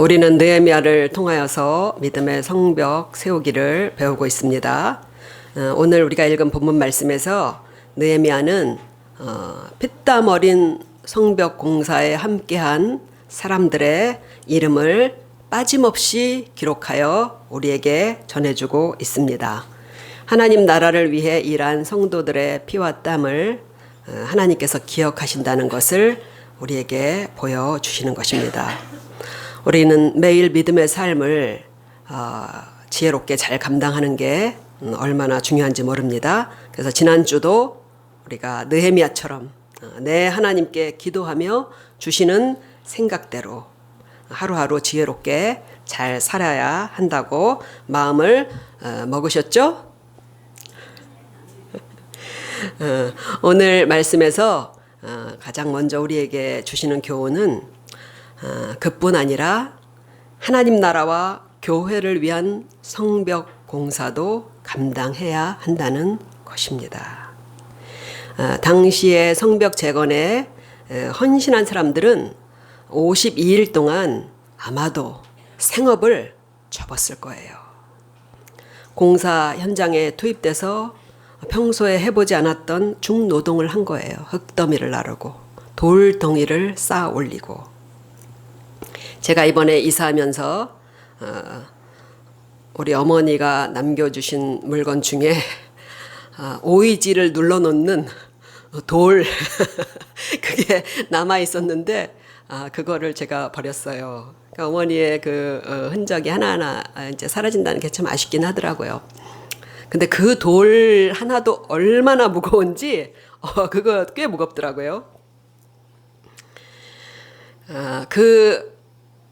우리는 느헤미야를 통하여서 믿음의 성벽 세우기를 배우고 있습니다. 오늘 우리가 읽은 본문 말씀에서 느헤미야는 피땀 어린 성벽 공사에 함께한 사람들의 이름을 빠짐없이 기록하여 우리에게 전해주고 있습니다. 하나님 나라를 위해 일한 성도들의 피와 땀을 하나님께서 기억하신다는 것을 우리에게 보여주시는 것입니다. 우리는 매일 믿음의 삶을 지혜롭게 잘 감당하는 게 얼마나 중요한지 모릅니다. 그래서 지난주도 우리가 느헤미야처럼 내 하나님께 기도하며 주시는 생각대로 하루하루 지혜롭게 잘 살아야 한다고 마음을 먹으셨죠? 오늘 말씀에서 가장 먼저 우리에게 주시는 교훈은 그뿐 아니라 하나님 나라와 교회를 위한 성벽 공사도 감당해야 한다는 것입니다. 당시의 성벽 재건에 헌신한 사람들은 52일 동안 아마도 생업을 접었을 거예요. 공사 현장에 투입돼서 평소에 해보지 않았던 중노동을 한 거예요. 흙더미를 나르고 돌덩이를 쌓아 올리고. 제가 이번에 이사하면서 우리 어머니가 남겨주신 물건 중에 오이지를 눌러놓는 돌 그게 남아 있었는데 그거를 제가 버렸어요. 그러니까 어머니의 그 흔적이 하나하나 이제 사라진다는 게 참 아쉽긴 하더라고요. 근데 그 돌 하나도 얼마나 무거운지 그거 꽤 무겁더라고요. 그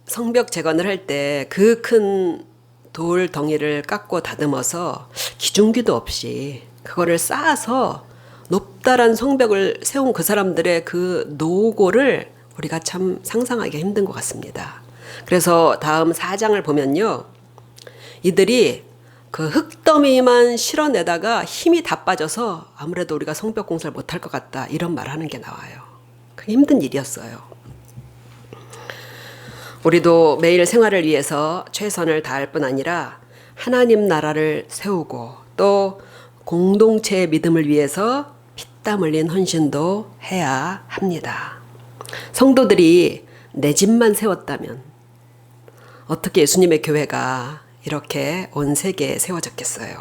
성벽 재건을 할 때 그 큰 돌 덩이를 깎고 다듬어서 기중기도 없이 그거를 쌓아서 높다란 성벽을 세운 그 사람들의 그 노고를 우리가 참 상상하기 힘든 것 같습니다. 그래서 다음 4장을 보면요. 이들이 그 흙더미만 실어내다가 힘이 다 빠져서 아무래도 우리가 성벽 공사를 못할 것 같다 이런 말 하는 게 나와요. 그 힘든 일이었어요. 우리도 매일 생활을 위해서 최선을 다할 뿐 아니라 하나님 나라를 세우고 또 공동체의 믿음을 위해서 피땀 흘린 헌신도 해야 합니다. 성도들이 내 집만 세웠다면 어떻게 예수님의 교회가 이렇게 온 세계에 세워졌겠어요?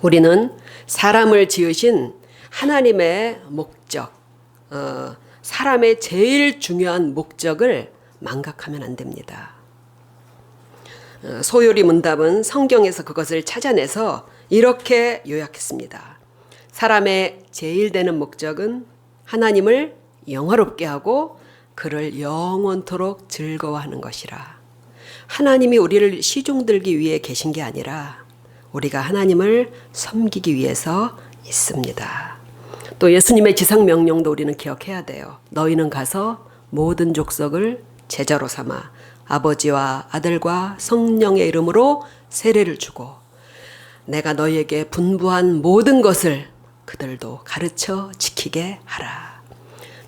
우리는 사람을 지으신 하나님의 목적, 사람의 제일 중요한 목적을 망각하면 안 됩니다. 소요리 문답은 성경에서 그것을 찾아내서 이렇게 요약했습니다. 사람의 제일 되는 목적은 하나님을 영화롭게 하고 그를 영원토록 즐거워하는 것이라. 하나님이 우리를 시종들기 위해 계신 게 아니라 우리가 하나님을 섬기기 위해서 있습니다. 또 예수님의 지상명령도 우리는 기억해야 돼요. 너희는 가서 모든 족속을 제자로 삼아 아버지와 아들과 성령의 이름으로 세례를 주고 내가 너희에게 분부한 모든 것을 그들도 가르쳐 지키게 하라.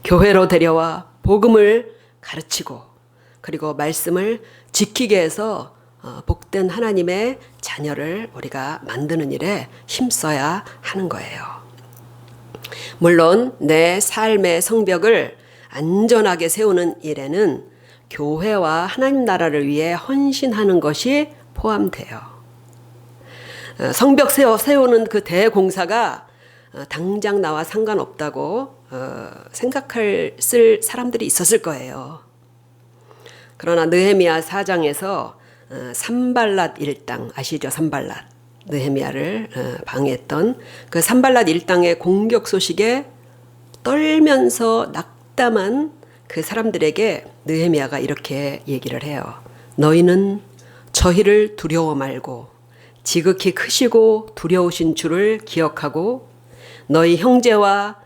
교회로 데려와 복음을 가르치고 그리고 말씀을 지키게 해서 복된 하나님의 자녀를 우리가 만드는 일에 힘써야 하는 거예요. 물론 내 삶의 성벽을 안전하게 세우는 일에는 교회와 하나님 나라를 위해 헌신하는 것이 포함돼요. 성벽 세우는 그 대공사가 당장 나와 상관없다고 생각할 사람들이 있었을 거예요. 그러나 느헤미야 4장에서 산발랏 일당 아시죠? 산발랏 느헤미야를 방해했던 그 산발랏 일당의 공격 소식에 떨면서 낙담한 그 사람들에게 느헤미야가 이렇게 얘기를 해요. 너희는 저희를 두려워 말고 지극히 크시고 두려우신 주를 기억하고 너희 형제와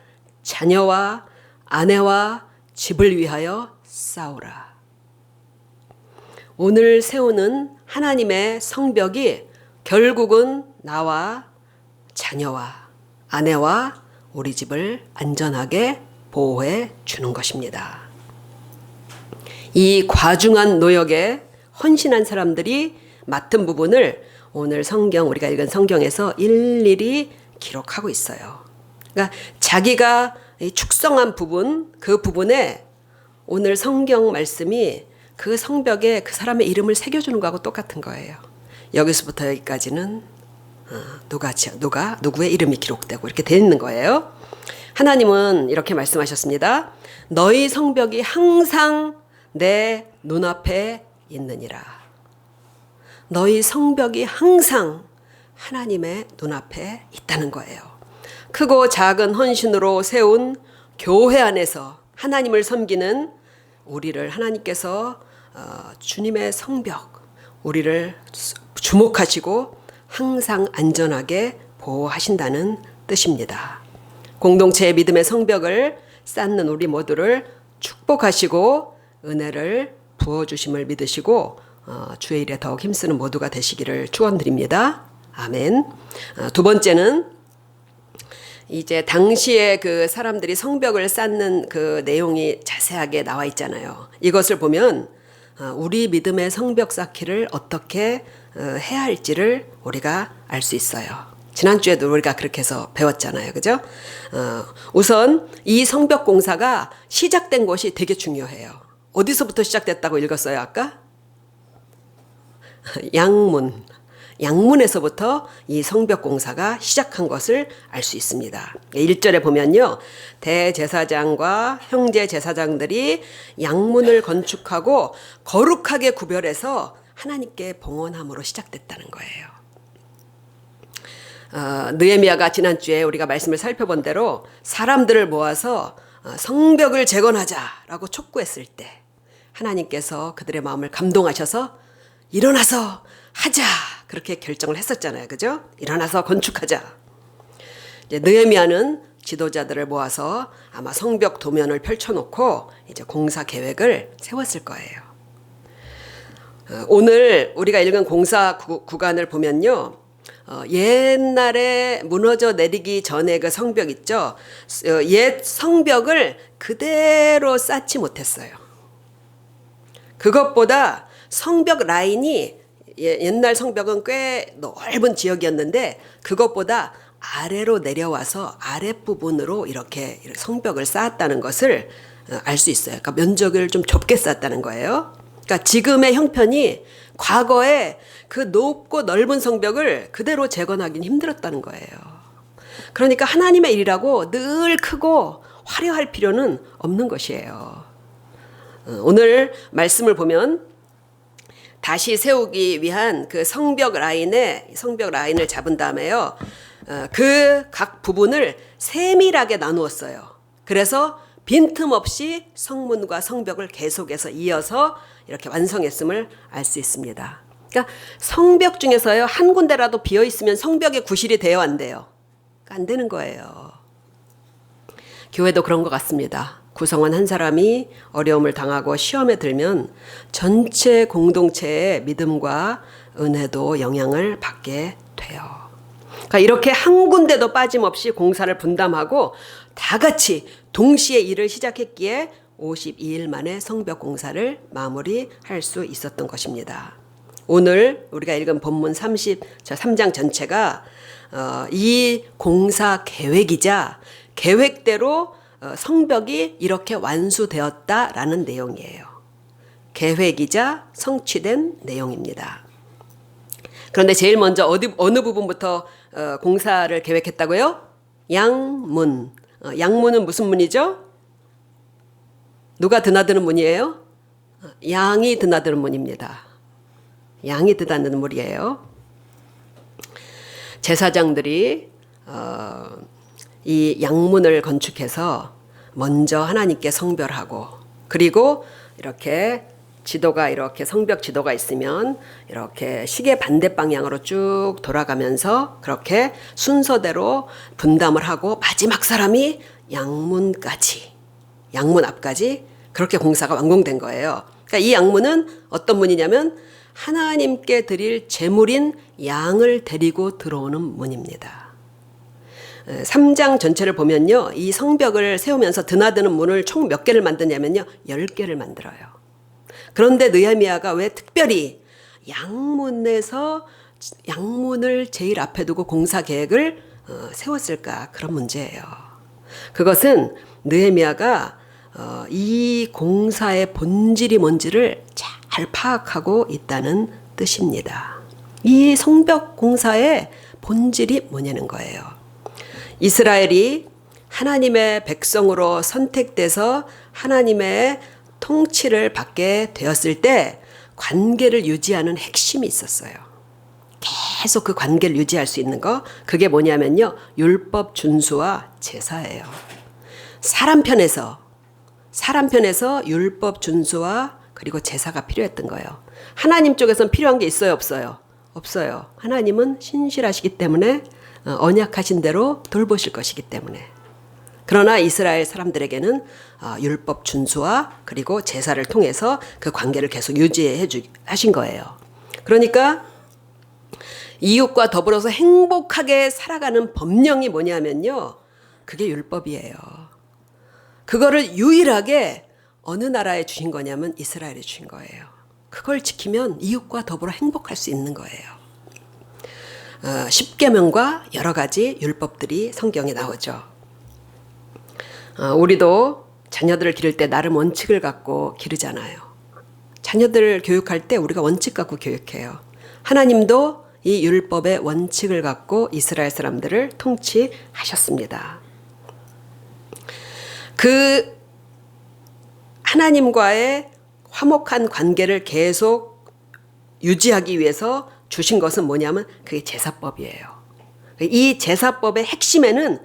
자녀와 아내와 집을 위하여 싸우라. 오늘 세우는 하나님의 성벽이 결국은 나와 자녀와 아내와 우리 집을 안전하게 보호해 주는 것입니다. 이 과중한 노역에 헌신한 사람들이 맡은 부분을 오늘 우리가 읽은 성경에서 일일이 기록하고 있어요. 그러니까 자기가 축성한 부분, 그 부분에 오늘 성경 말씀이 그 성벽에 그 사람의 이름을 새겨주는 거하고 똑같은 거예요. 여기서부터 여기까지는 누구의 이름이 기록되고 이렇게 돼 있는 거예요. 하나님은 이렇게 말씀하셨습니다. 너희 성벽이 항상 내 눈앞에 있느니라. 너희 성벽이 항상 하나님의 눈앞에 있다는 거예요. 크고 작은 헌신으로 세운 교회 안에서 하나님을 섬기는 우리를 하나님께서 주님의 성벽, 우리를 주목하시고 항상 안전하게 보호하신다는 뜻입니다. 공동체의 믿음의 성벽을 쌓는 우리 모두를 축복하시고 은혜를 부어주심을 믿으시고 주의 일에 더욱 힘쓰는 모두가 되시기를 축원드립니다. 아멘. 두 번째는 이제 당시에 그 사람들이 성벽을 쌓는 그 내용이 자세하게 나와 있잖아요. 이것을 보면 우리 믿음의 성벽 쌓기를 어떻게 해야 할지를 우리가 알 수 있어요. 지난주에도 우리가 그렇게 해서 배웠잖아요. 그죠? 우선 이 성벽 공사가 시작된 곳이 되게 중요해요. 어디서부터 시작됐다고 읽었어요, 아까? 양문에서부터 이 성벽 공사가 시작한 것을 알 수 있습니다. 1절에 보면요. 대제사장과 형제 제사장들이 양문을 건축하고 거룩하게 구별해서 하나님께 봉헌함으로 시작됐다는 거예요. 느헤미야가 지난주에 우리가 말씀을 살펴본 대로 사람들을 모아서 성벽을 재건하자라고 촉구했을 때 하나님께서 그들의 마음을 감동하셔서 일어나서 하자 그렇게 결정을 했었잖아요. 그죠? 일어나서 건축하자. 이제 느헤미야는 지도자들을 모아서 아마 성벽 도면을 펼쳐놓고 이제 공사 계획을 세웠을 거예요. 오늘 우리가 읽은 공사 구간을 보면요. 옛날에 무너져 내리기 전에 그 성벽 있죠. 옛 성벽을 그대로 쌓지 못했어요. 그것보다 성벽 라인이 옛날 성벽은 꽤 넓은 지역이었는데 그것보다 아래로 내려와서 아랫부분으로 이렇게 성벽을 쌓았다는 것을 알 수 있어요. 그러니까 면적을 좀 좁게 쌓았다는 거예요. 그러니까 지금의 형편이 과거에 그 높고 넓은 성벽을 그대로 재건하기는 힘들었다는 거예요. 그러니까 하나님의 일이라고 늘 크고 화려할 필요는 없는 것이에요. 오늘 말씀을 보면 다시 세우기 위한 그 성벽 라인을 잡은 다음에요. 그 각 부분을 세밀하게 나누었어요. 그래서 빈틈없이 성문과 성벽을 계속해서 이어서 이렇게 완성했음을 알 수 있습니다. 그러니까 성벽 중에서요. 한 군데라도 비어 있으면 성벽의 구실이 돼요, 안 돼요? 안 되는 거예요. 교회도 그런 것 같습니다. 구성원 한 사람이 어려움을 당하고 시험에 들면 전체 공동체의 믿음과 은혜도 영향을 받게 돼요. 그러니까 이렇게 한 군데도 빠짐없이 공사를 분담하고 다 같이 동시에 일을 시작했기에 52일 만에 성벽 공사를 마무리할 수 있었던 것입니다. 오늘 우리가 읽은 본문 3장 전체가 이 공사 계획이자 계획대로 성벽이 이렇게 완수되었다라는 내용이에요. 계획이자 성취된 내용입니다. 그런데 제일 먼저 어느 부분부터 공사를 계획했다고요? 양문. 양문은 무슨 문이죠? 누가 드나드는 문이에요? 양이 드나드는 문입니다. 양이 드나드는 문이에요. 제사장들이 이 양문을 건축해서 먼저 하나님께 성별하고 그리고 이렇게 지도가 이렇게 성벽 지도가 있으면 이렇게 시계 반대 방향으로 쭉 돌아가면서 그렇게 순서대로 분담을 하고 마지막 사람이 양문 앞까지 그렇게 공사가 완공된 거예요. 그러니까 이 양문은 어떤 문이냐면 하나님께 드릴 제물인 양을 데리고 들어오는 문입니다. 3장 전체를 보면요. 이 성벽을 세우면서 드나드는 문을 총 몇 개를 만드냐면요. 10개를 만들어요. 그런데 느헤미야가 왜 특별히 양문에서 양문을 제일 앞에 두고 공사 계획을 세웠을까? 그런 문제예요. 그것은 느헤미야가 이 공사의 본질이 뭔지를 잘 파악하고 있다는 뜻입니다. 이 성벽 공사의 본질이 뭐냐는 거예요. 이스라엘이 하나님의 백성으로 선택돼서 하나님의 통치를 받게 되었을 때 관계를 유지하는 핵심이 있었어요. 계속 그 관계를 유지할 수 있는 거, 그게 뭐냐면요, 율법 준수와 제사예요. 사람 편에서 율법 준수와 그리고 제사가 필요했던 거예요. 하나님 쪽에서는 필요한 게 있어요, 없어요? 없어요. 하나님은 신실하시기 때문에 언약하신 대로 돌보실 것이기 때문에. 그러나 이스라엘 사람들에게는 율법 준수와 그리고 제사를 통해서 그 관계를 계속 하신 거예요. 그러니까 이웃과 더불어서 행복하게 살아가는 법령이 뭐냐면요, 그게 율법이에요. 그거를 유일하게 어느 나라에 주신 거냐면 이스라엘에 주신 거예요. 그걸 지키면 이웃과 더불어 행복할 수 있는 거예요. 십계명과 여러 가지 율법들이 성경에 나오죠. 우리도 자녀들을 기를 때 나름 원칙을 갖고 기르잖아요. 자녀들을 교육할 때 우리가 원칙 갖고 교육해요. 하나님도 이 율법의 원칙을 갖고 이스라엘 사람들을 통치하셨습니다. 그 하나님과의 화목한 관계를 계속 유지하기 위해서 주신 것은 뭐냐면 그게 제사법이에요. 이 제사법의 핵심에는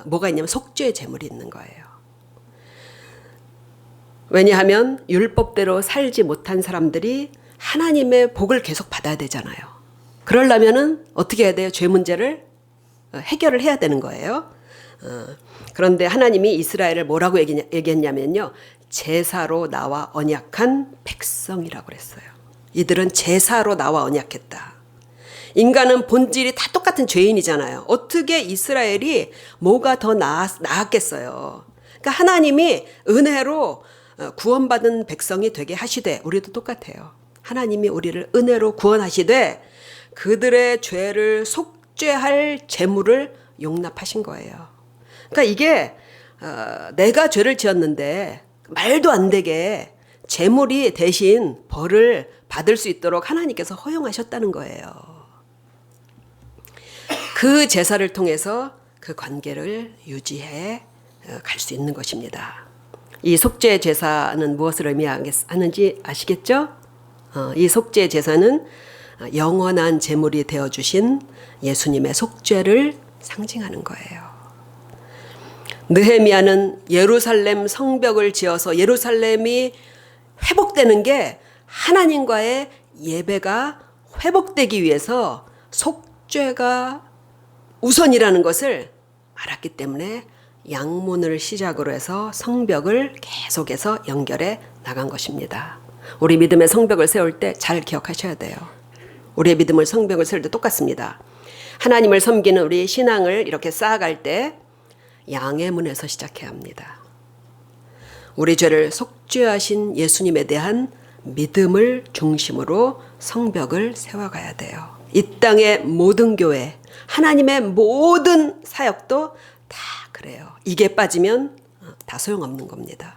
뭐가 있냐면 속죄의 제물이 있는 거예요. 왜냐하면 율법대로 살지 못한 사람들이 하나님의 복을 계속 받아야 되잖아요. 그러려면은 어떻게 해야 돼요? 죄 문제를 해결을 해야 되는 거예요. 그런데 하나님이 이스라엘을 뭐라고 얘기했냐면요, 제사로 나와 언약한 백성이라고 그랬어요. 이들은 제사로 나와 언약했다. 인간은 본질이 다 똑같은 죄인이잖아요. 어떻게 이스라엘이 뭐가 더 나았겠어요. 그러니까 하나님이 은혜로 구원받은 백성이 되게 하시되, 우리도 똑같아요. 하나님이 우리를 은혜로 구원하시되 그들의 죄를 속죄할 제물을 용납하신 거예요. 그러니까 이게 내가 죄를 지었는데 말도 안 되게 제물이 대신 벌을 받을 수 있도록 하나님께서 허용하셨다는 거예요. 그 제사를 통해서 그 관계를 유지해 갈 수 있는 것입니다. 이 속죄 제사는 무엇을 의미하는지 아시겠죠? 이 속죄 제사는 영원한 제물이 되어주신 예수님의 속죄를 상징하는 거예요. 느헤미야는 예루살렘 성벽을 지어서 예루살렘이 회복되는 게 하나님과의 예배가 회복되기 위해서 속죄가 우선이라는 것을 알았기 때문에 양문을 시작으로 해서 성벽을 계속해서 연결해 나간 것입니다. 우리 믿음의 성벽을 세울 때 잘 기억하셔야 돼요. 우리의 믿음을 성벽을 세울 때 똑같습니다. 하나님을 섬기는 우리 신앙을 이렇게 쌓아갈 때 양의 문에서 시작해야 합니다. 우리 죄를 속죄하신 예수님에 대한 믿음을 중심으로 성벽을 세워가야 돼요. 이 땅의 모든 교회, 하나님의 모든 사역도 다 그래요. 이게 빠지면 다 소용없는 겁니다.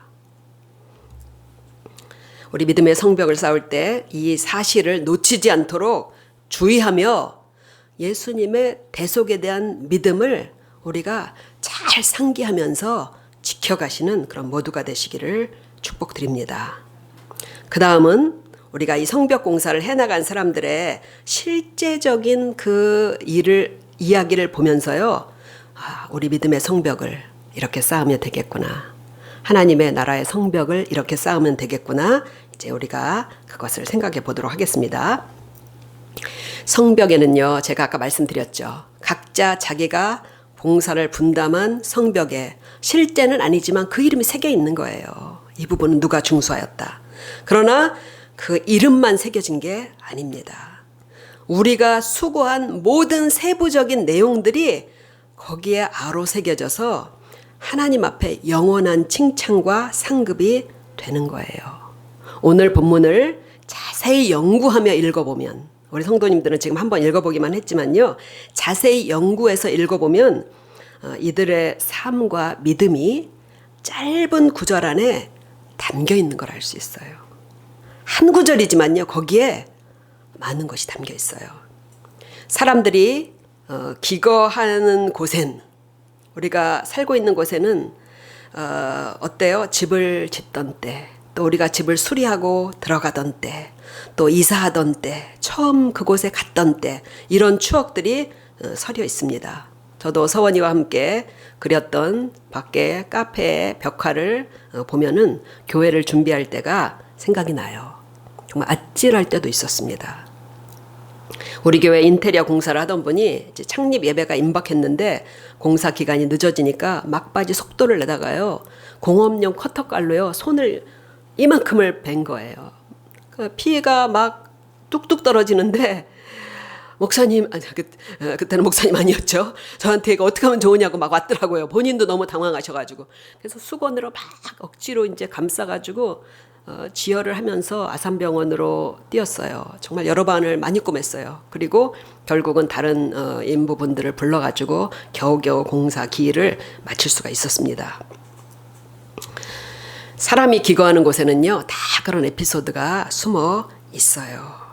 우리 믿음의 성벽을 쌓을 때 이 사실을 놓치지 않도록 주의하며 예수님의 대속에 대한 믿음을 우리가 잘 상기하면서 지켜가시는 그런 모두가 되시기를 축복드립니다. 그 다음은 우리가 이 성벽 공사를 해나간 사람들의 실제적인 그 이야기를 보면서요, 우리 믿음의 성벽을 이렇게 쌓으면 되겠구나. 하나님의 나라의 성벽을 이렇게 쌓으면 되겠구나. 이제 우리가 그것을 생각해 보도록 하겠습니다. 성벽에는요, 제가 아까 말씀드렸죠. 각자 자기가 봉사를 분담한 성벽에 실제는 아니지만 그 이름이 새겨 있는 거예요. 이 부분은 누가 중수하였다. 그러나 그 이름만 새겨진 게 아닙니다. 우리가 수고한 모든 세부적인 내용들이 거기에 아로 새겨져서 하나님 앞에 영원한 칭찬과 상급이 되는 거예요. 오늘 본문을 자세히 연구하며 읽어보면, 우리 성도님들은 지금 한번 읽어보기만 했지만요, 자세히 연구해서 읽어보면 이들의 삶과 믿음이 짧은 구절 안에 담겨 있는 걸 알 수 있어요. 한 구절이지만요, 거기에 많은 것이 담겨 있어요. 사람들이 기거하는 곳엔, 우리가 살고 있는 곳에는 어때요? 집을 짓던 때, 또 우리가 집을 수리하고 들어가던 때, 또 이사하던 때, 처음 그곳에 갔던 때, 이런 추억들이 서려 있습니다. 저도 서원이와 함께 그렸던 밖에 카페의 벽화를 보면은 교회를 준비할 때가 생각이 나요. 정말 아찔할 때도 있었습니다. 우리 교회 인테리어 공사를 하던 분이 이제 창립 예배가 임박했는데 공사 기간이 늦어지니까 막바지 속도를 내다가요, 공업용 커터칼로요, 손을 이만큼을 벤 거예요. 그 피가 막 뚝뚝 떨어지는데, 목사님, 그때는 목사님 아니었죠. 저한테 이거 어떻게 하면 좋으냐고 막 왔더라고요. 본인도 너무 당황하셔가지고. 그래서 수건으로 막 억지로 이제 감싸가지고 지혈을 하면서 아산병원으로 뛰었어요. 정말 여러 번을 많이 꼬맸어요. 그리고 결국은 다른 인부분들을 불러가지고 겨우겨우 공사 기일을 마칠 수가 있었습니다. 사람이 기거하는 곳에는요, 다 그런 에피소드가 숨어 있어요.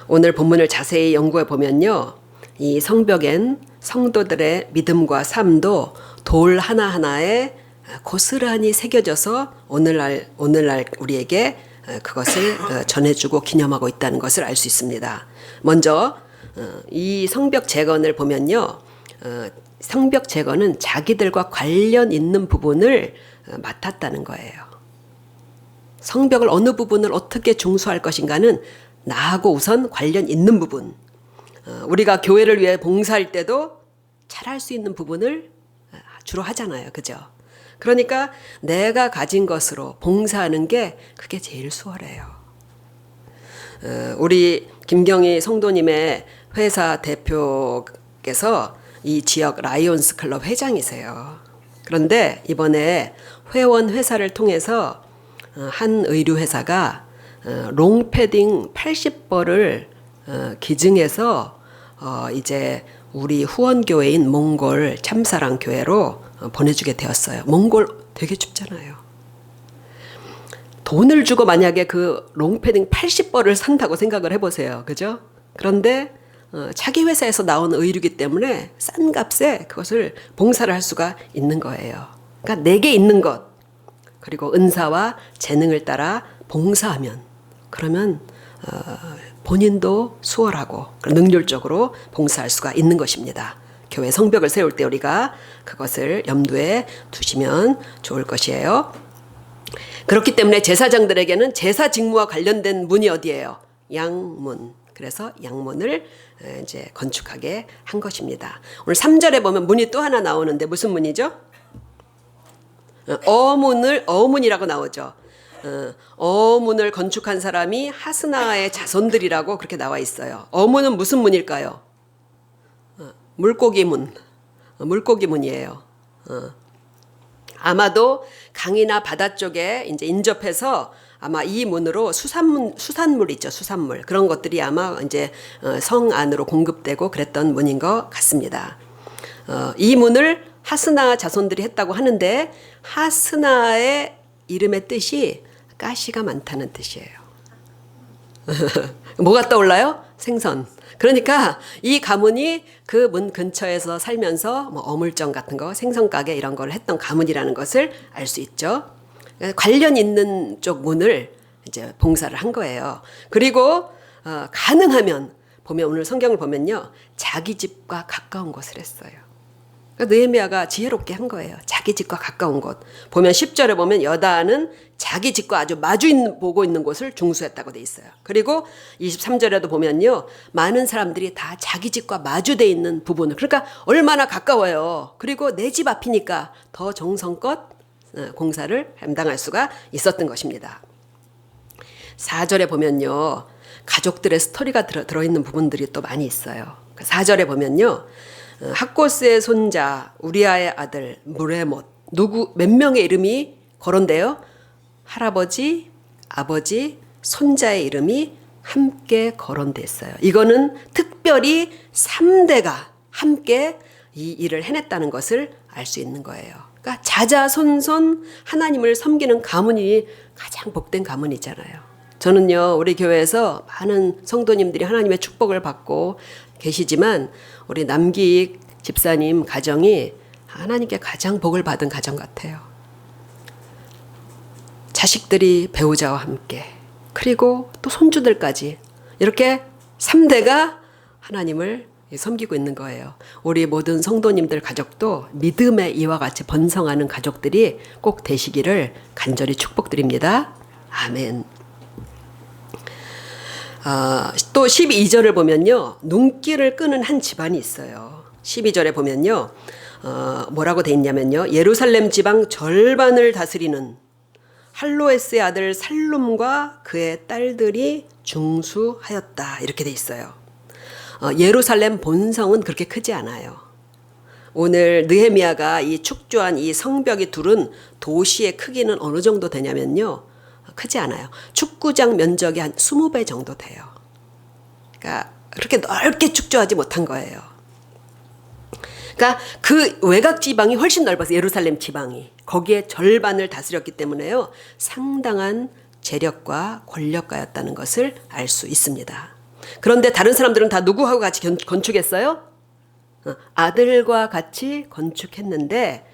오늘 본문을 자세히 연구해 보면요, 이 성벽엔 성도들의 믿음과 삶도 돌 하나하나에 고스란히 새겨져서 오늘날 우리에게 그것을 전해주고 기념하고 있다는 것을 알 수 있습니다. 먼저 이 성벽 재건을 보면요, 성벽 재건은 자기들과 관련 있는 부분을 맡았다는 거예요. 성벽을 어느 부분을 어떻게 중수할 것인가는 나하고 우선 관련 있는 부분, 우리가 교회를 위해 봉사할 때도 잘할 수 있는 부분을 주로 하잖아요. 그죠? 그러니까 내가 가진 것으로 봉사하는 게 그게 제일 수월해요. 우리 김경희 성도님의 회사 대표께서 이 지역 라이온스 클럽 회장이세요. 그런데 이번에 회원 회사를 통해서 한 의류 회사가 롱패딩 80벌을 기증해서 이제 우리 후원교회인 몽골 참사랑 교회로 보내주게 되었어요. 몽골 되게 춥잖아요. 돈을 주고 만약에 그 롱패딩 80벌을 산다고 생각을 해보세요. 그죠? 그런데 자기 회사에서 나온 의류기 때문에 싼 값에 그것을 봉사를 할 수가 있는 거예요. 그러니까 내게 있는 것, 그리고 은사와 재능을 따라 봉사하면, 그러면 본인도 수월하고 능률적으로 봉사할 수가 있는 것입니다. 교회 성벽을 세울 때 우리가 그것을 염두에 두시면 좋을 것이에요. 그렇기 때문에 제사장들에게는 제사 직무와 관련된 문이 어디예요? 양문. 그래서 양문을 이제 건축하게 한 것입니다. 오늘 3절에 보면 문이 또 하나 나오는데 무슨 문이죠? 어문이라고 나오죠. 어문을 건축한 사람이 하스나의 자손들이라고 그렇게 나와 있어요. 어문은 무슨 문일까요? 물고기 문이에요. 아마도 강이나 바다 쪽에 이제 인접해서 아마 이 문으로 수산물 있죠, 수산물. 그런 것들이 아마 이제 성 안으로 공급되고 그랬던 문인 것 같습니다. 이 문을 하스나 자손들이 했다고 하는데, 하스나의 이름의 뜻이 가시가 많다는 뜻이에요. 뭐가 떠올라요? 생선. 그러니까 이 가문이 그 문 근처에서 살면서 뭐 어물점 같은 거, 생선 가게 이런 걸 했던 가문이라는 것을 알 수 있죠. 관련 있는 쪽 문을 이제 봉사를 한 거예요. 그리고 가능하면 보면 오늘 성경을 보면요, 자기 집과 가까운 곳을 했어요. 그러니까 느헤미야가 지혜롭게 한 거예요. 자기 집과 가까운 곳. 보면 10절에 보면 여다는 자기 집과 아주 보고 있는 곳을 중수했다고 돼 있어요. 그리고 23절에도 보면요, 많은 사람들이 다 자기 집과 마주돼 있는 부분을, 그러니까 얼마나 가까워요. 그리고 내 집 앞이니까 더 정성껏 공사를 감당할 수가 있었던 것입니다. 4절에 보면요, 가족들의 스토리가 들어있는 부분들이 또 많이 있어요. 4절에 보면요, 학고스의 손자 우리아의 아들 무레못, 몇 명의 이름이 거론돼요? 할아버지, 아버지, 손자의 이름이 함께 거론돼 있어요. 이거는 특별히 3대가 함께 이 일을 해냈다는 것을 알 수 있는 거예요. 그러니까 자자손손 하나님을 섬기는 가문이 가장 복된 가문이잖아요. 저는요, 우리 교회에서 많은 성도님들이 하나님의 축복을 받고 계시지만 우리 남기익 집사님 가정이 하나님께 가장 복을 받은 가정 같아요. 자식들이 배우자와 함께, 그리고 또 손주들까지 이렇게 3대가 하나님을 섬기고 있는 거예요. 우리 모든 성도님들 가족도 믿음의 이와 같이 번성하는 가족들이 꼭 되시기를 간절히 축복드립니다. 아멘. 또 12절을 보면요, 눈길을 끄는 한 집안이 있어요. 12절에 보면요, 뭐라고 돼 있냐면요, 예루살렘 지방 절반을 다스리는 할로에스의 아들 살룸과 그의 딸들이 중수하였다, 이렇게 돼 있어요. 예루살렘 본성은 그렇게 크지 않아요. 오늘 느헤미야가 이 축조한 이 성벽이 두른 도시의 크기는 어느 정도 되냐면요, 크지 않아요. 축구장 면적이 한 20배 정도 돼요. 그러니까 그렇게 넓게 축조하지 못한 거예요. 그러니까 그 외곽 지방이 훨씬 넓어서 예루살렘 지방이 거기에 절반을 다스렸기 때문에요, 상당한 재력과 권력가였다는 것을 알 수 있습니다. 그런데 다른 사람들은 다 누구하고 같이 건축했어요? 아들과 같이 건축했는데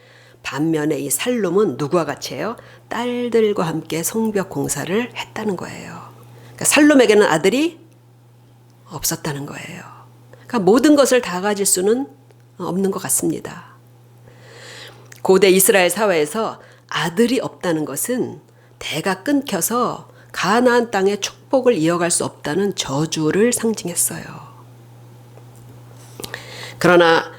반면에 이 살룸은 누구와 같이 해요? 딸들과 함께 성벽 공사를 했다는 거예요. 그러니까 살룸에게는 아들이 없었다는 거예요. 그러니까 모든 것을 다 가질 수는 없는 것 같습니다. 고대 이스라엘 사회에서 아들이 없다는 것은 대가 끊겨서 가나안 땅의 축복을 이어갈 수 없다는 저주를 상징했어요. 그러나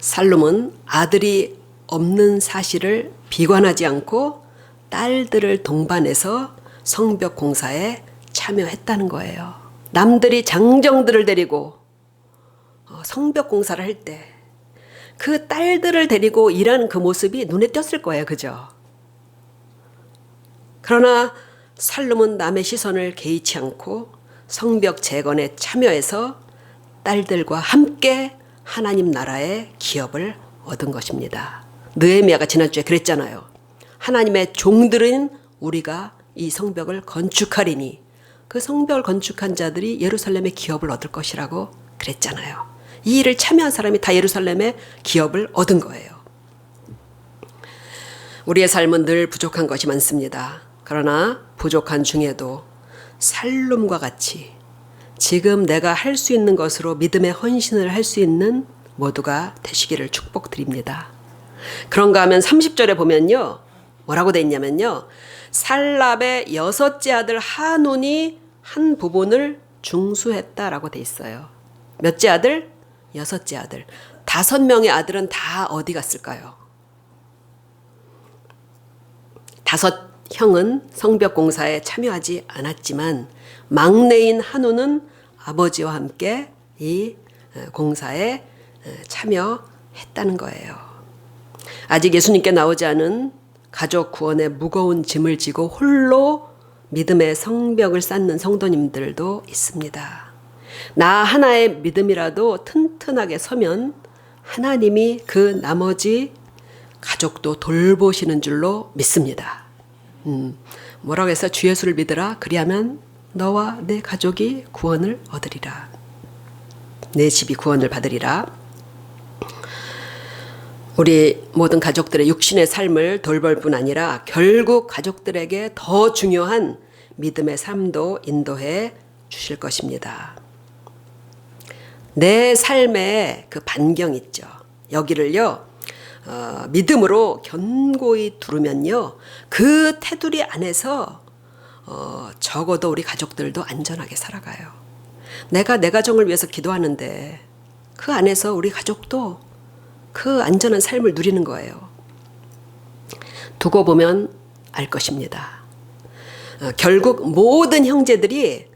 살룸은 아들이 없는 사실을 비관하지 않고 딸들을 동반해서 성벽 공사에 참여했다는 거예요. 남들이 장정들을 데리고 성벽 공사를 할 때 그 딸들을 데리고 일하는 그 모습이 눈에 띄었을 거예요. 그죠? 그러나 살룸은 남의 시선을 개의치 않고 성벽 재건에 참여해서 딸들과 함께 하나님 나라의 기업을 얻은 것입니다. 느헤미야가 지난주에 그랬잖아요. 하나님의 종들은 우리가 이 성벽을 건축하리니 그 성벽을 건축한 자들이 예루살렘의 기업을 얻을 것이라고 그랬잖아요. 이 일을 참여한 사람이 다 예루살렘의 기업을 얻은 거예요. 우리의 삶은 늘 부족한 것이 많습니다. 그러나 부족한 중에도 살룸과 같이 지금 내가 할 수 있는 것으로 믿음의 헌신을 할 수 있는 모두가 되시기를 축복드립니다. 그런가 하면 30절에 보면요, 뭐라고 돼 있냐면요, 살랍의 6째 아들 하논이 한 부분을 중수했다라고 돼 있어요. 몇째 아들? 6째 아들. 5명의 아들은 다 어디 갔을까요? 5 형은 성벽 공사에 참여하지 않았지만 막내인 한우는 아버지와 함께 이 공사에 참여했다는 거예요. 아직 예수님께 나오지 않은 가족 구원의 무거운 짐을 지고 홀로 믿음의 성벽을 쌓는 성도님들도 있습니다. 나 하나의 믿음이라도 튼튼하게 서면 하나님이 그 나머지 가족도 돌보시는 줄로 믿습니다. 뭐라고 해서 주 예수를 믿으라. 그리하면 너와 내 가족이 구원을 얻으리라. 내 집이 구원을 받으리라. 우리 모든 가족들의 육신의 삶을 돌볼 뿐 아니라 결국 가족들에게 더 중요한 믿음의 삶도 인도해 주실 것입니다. 내 삶의 그 반경 있죠. 여기를요, 믿음으로 견고히 두르면요, 그 테두리 안에서 적어도 우리 가족들도 안전하게 살아가요. 내가 내 가정을 위해서 기도하는데 그 안에서 우리 가족도 그 안전한 삶을 누리는 거예요. 두고 보면 알 것입니다. 결국 모든 형제들이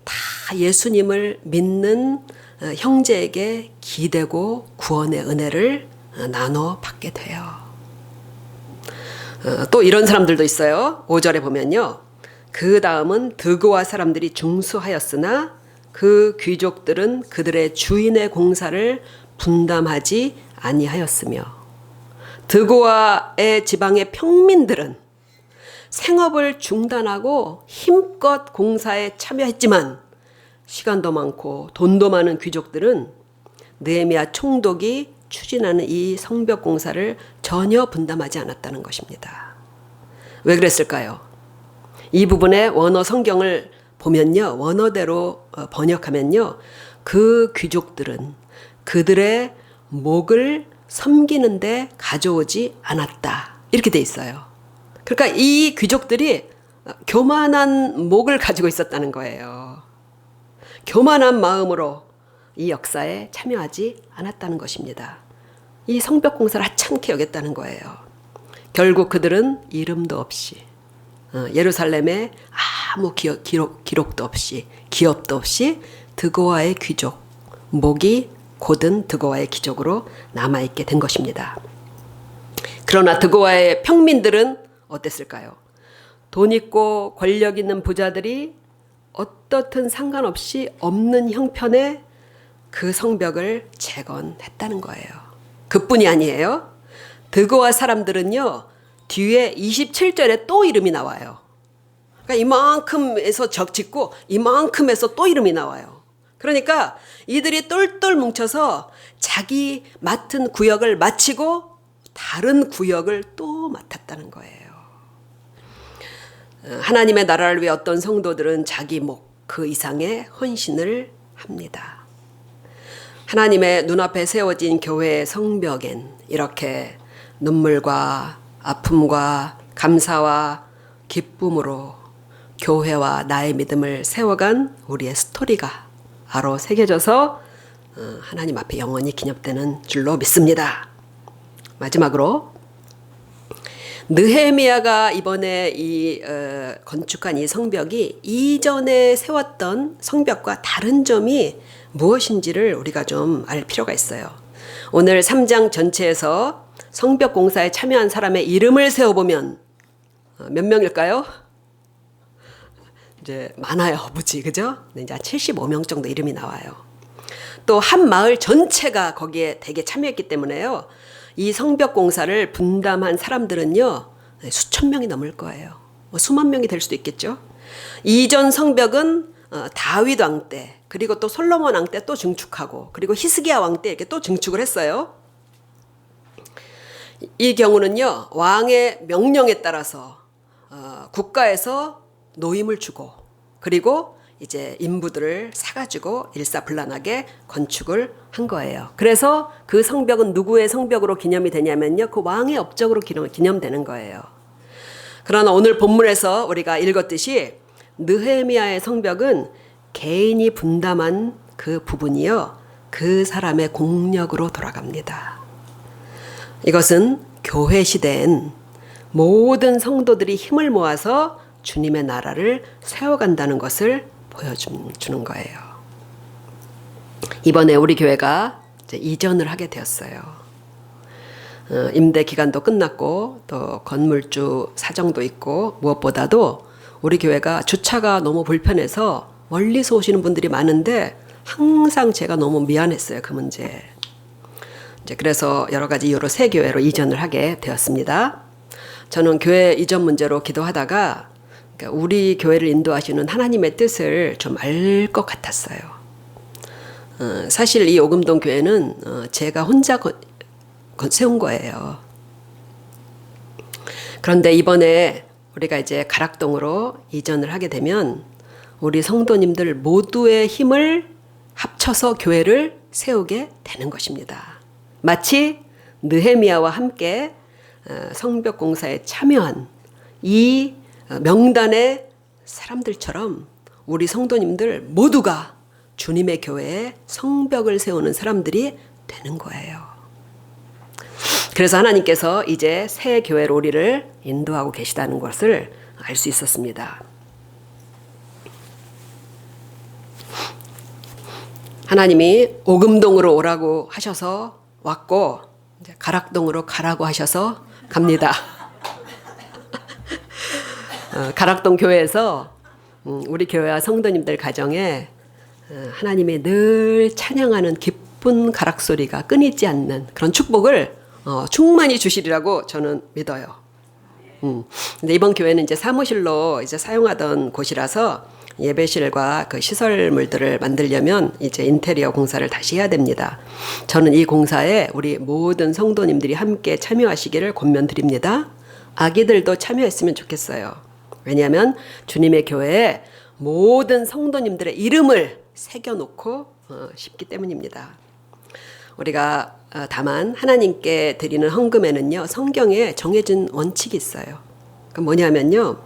다 예수님을 믿는 형제에게 기대고 구원의 은혜를 나눠 받게 돼요. 또 이런 사람들도 있어요. 5절에 보면요, 그 다음은 드고아 사람들이 중수하였으나 그 귀족들은 그들의 주인의 공사를 분담하지 아니하였으며 드고아의 지방의 평민들은 생업을 중단하고 힘껏 공사에 참여했지만 시간도 많고 돈도 많은 귀족들은 느헤미야 총독이 추진하는 이 성벽 공사를 전혀 분담하지 않았다는 것입니다. 왜 그랬을까요? 이 부분의 원어 성경을 보면요, 원어대로 번역하면요, 그 귀족들은 그들의 목을 섬기는데 가져오지 않았다, 이렇게 돼 있어요. 그러니까 이 귀족들이 교만한 목을 가지고 있었다는 거예요. 교만한 마음으로 이 역사에 참여하지 않았다는 것입니다. 이 성벽 공사를 하찮게 여겼다는 거예요. 결국 그들은 이름도 없이 예루살렘에 아무 기록도 없이 기업도 없이 드고아의 귀족, 목이 곧은 드고아의 귀족으로 남아있게 된 것입니다. 그러나 드고아의 평민들은 어땠을까요? 돈 있고 권력 있는 부자들이 어떻든 상관없이 없는 형편에 그 성벽을 재건했다는 거예요. 그뿐이 아니에요. 드고아 사람들은요, 뒤에 27절에 또 이름이 나와요. 그러니까 이만큼에서 적짓고 이만큼에서 또 이름이 나와요. 그러니까 이들이 똘똘 뭉쳐서 자기 맡은 구역을 마치고 다른 구역을 또 맡았다는 거예요. 하나님의 나라를 위해 어떤 성도들은 자기 목 그 이상의 헌신을 합니다. 하나님의 눈앞에 세워진 교회의 성벽엔 이렇게 눈물과 아픔과 감사와 기쁨으로 교회와 나의 믿음을 세워간 우리의 스토리가 바로 새겨져서 하나님 앞에 영원히 기념되는 줄로 믿습니다. 마지막으로 느헤미야가 이번에 건축한 이 성벽이 이전에 세웠던 성벽과 다른 점이 무엇인지를 우리가 좀 알 필요가 있어요. 오늘 3장 전체에서 성벽 공사에 참여한 사람의 이름을 세어보면 몇 명일까요? 이제 많아요, 무지, 그죠? 이제 75명 정도 이름이 나와요. 또 한 마을 전체가 거기에 대개 참여했기 때문에요. 이 성벽 공사를 분담한 사람들은요, 수천 명이 넘을 거예요. 수만 명이 될 수도 있겠죠. 이전 성벽은 다윗 왕 때, 그리고 또 솔로몬 왕 때 또 증축하고, 그리고 히스기야 왕 때 이렇게 또 증축을 했어요. 이 경우는요, 왕의 명령에 따라서 국가에서 노임을 주고, 그리고 이제 인부들을 사가지고 일사불란하게 건축을 한 거예요. 그래서 그 성벽은 누구의 성벽으로 기념이 되냐면요, 그 왕의 업적으로 기념되는 거예요. 그러나 오늘 본문에서 우리가 읽었듯이 느헤미야의 성벽은 개인이 분담한 그 부분이요, 그 사람의 공력으로 돌아갑니다. 이것은 교회 시대엔 모든 성도들이 힘을 모아서 주님의 나라를 세워간다는 것을 보여주는 거예요. 이번에 우리 교회가 이제 이전을 하게 되었어요. 임대 기간도 끝났고 또 건물주 사정도 있고 무엇보다도 우리 교회가 주차가 너무 불편해서 멀리서 오시는 분들이 많은데 항상 제가 너무 미안했어요, 그 문제. 이제 그래서 여러 가지 이유로 새 교회로 이전을 하게 되었습니다. 저는 교회 이전 문제로 기도하다가 우리 교회를 인도하시는 하나님의 뜻을 좀 알 것 같았어요. 사실 이 오금동 교회는 제가 혼자 세운 거예요. 그런데 이번에 우리가 이제 가락동으로 이전을 하게 되면 우리 성도님들 모두의 힘을 합쳐서 교회를 세우게 되는 것입니다. 마치 느헤미야와 함께 성벽 공사에 참여한 이 명단의 사람들처럼 우리 성도님들 모두가 주님의 교회에 성벽을 세우는 사람들이 되는 거예요. 그래서 하나님께서 이제 새 교회로 우리를 인도하고 계시다는 것을 알 수 있었습니다. 하나님이 오금동으로 오라고 하셔서 왔고 이제 가락동으로 가라고 하셔서 갑니다. 가락동 교회에서 우리 교회와 성도님들 가정에 하나님이 늘 찬양하는 기쁜 가락 소리가 끊이지 않는 그런 축복을 충만히 주시리라고 저는 믿어요. 근데 이번 교회는 이제 사무실로 이제 사용하던 곳이라서 예배실과 그 시설물들을 만들려면 이제 인테리어 공사를 다시 해야 됩니다. 저는 이 공사에 우리 모든 성도님들이 함께 참여하시기를 권면드립니다. 아기들도 참여했으면 좋겠어요. 왜냐하면 주님의 교회에 모든 성도님들의 이름을 새겨놓고 싶기 때문입니다. 우리가 다만 하나님께 드리는 헌금에는요, 성경에 정해진 원칙이 있어요. 그 뭐냐면요,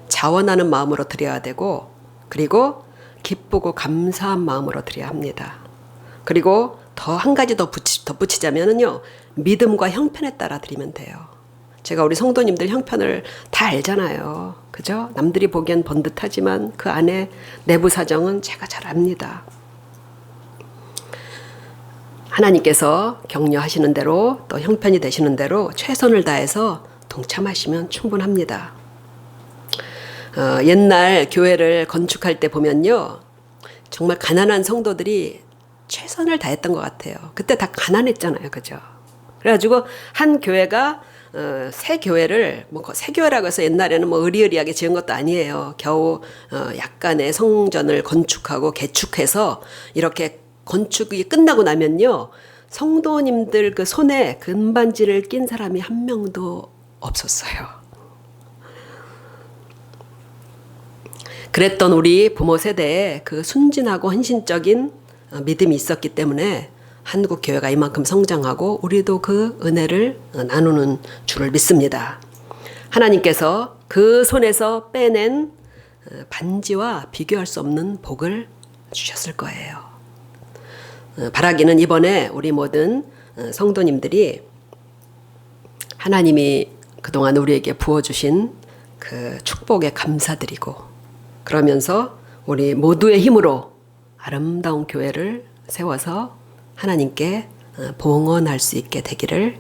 자원하는 마음으로 드려야 되고, 그리고 기쁘고 감사한 마음으로 드려야 합니다. 그리고 더 한 가지 더 덧붙이자면요, 믿음과 형편에 따라 드리면 돼요. 제가 우리 성도님들 형편을 다 알잖아요. 그죠? 남들이 보기엔 번듯하지만 그 안에 내부 사정은 제가 잘 압니다. 하나님께서 격려하시는 대로 또 형편이 되시는 대로 최선을 다해서 동참하시면 충분합니다. 옛날 교회를 건축할 때 보면요, 정말 가난한 성도들이 최선을 다했던 것 같아요. 그때 다 가난했잖아요. 그죠? 그래가지고 한 교회가 새 교회를 새 교회라고 해서 옛날에는 의리의리하게 지은 것도 아니에요. 겨우 약간의 성전을 건축하고 개축해서 이렇게 건축이 끝나고 나면요, 성도님들 그 손에 금반지를 낀 사람이 한 명도 없었어요. 그랬던 우리 부모 세대에 그 순진하고 헌신적인 믿음이 있었기 때문에 한국 교회가 이만큼 성장하고 우리도 그 은혜를 나누는 줄을 믿습니다. 하나님께서 그 손에서 빼낸 반지와 비교할 수 없는 복을 주셨을 거예요. 바라기는 이번에 우리 모든 성도님들이 하나님이 그동안 우리에게 부어주신 그 축복에 감사드리고, 그러면서 우리 모두의 힘으로 아름다운 교회를 세워서 하나님께 봉헌할 수 있게 되기를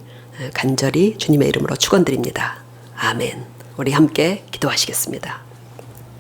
간절히 주님의 이름으로 축원드립니다. 아멘. 우리 함께 기도하시겠습니다.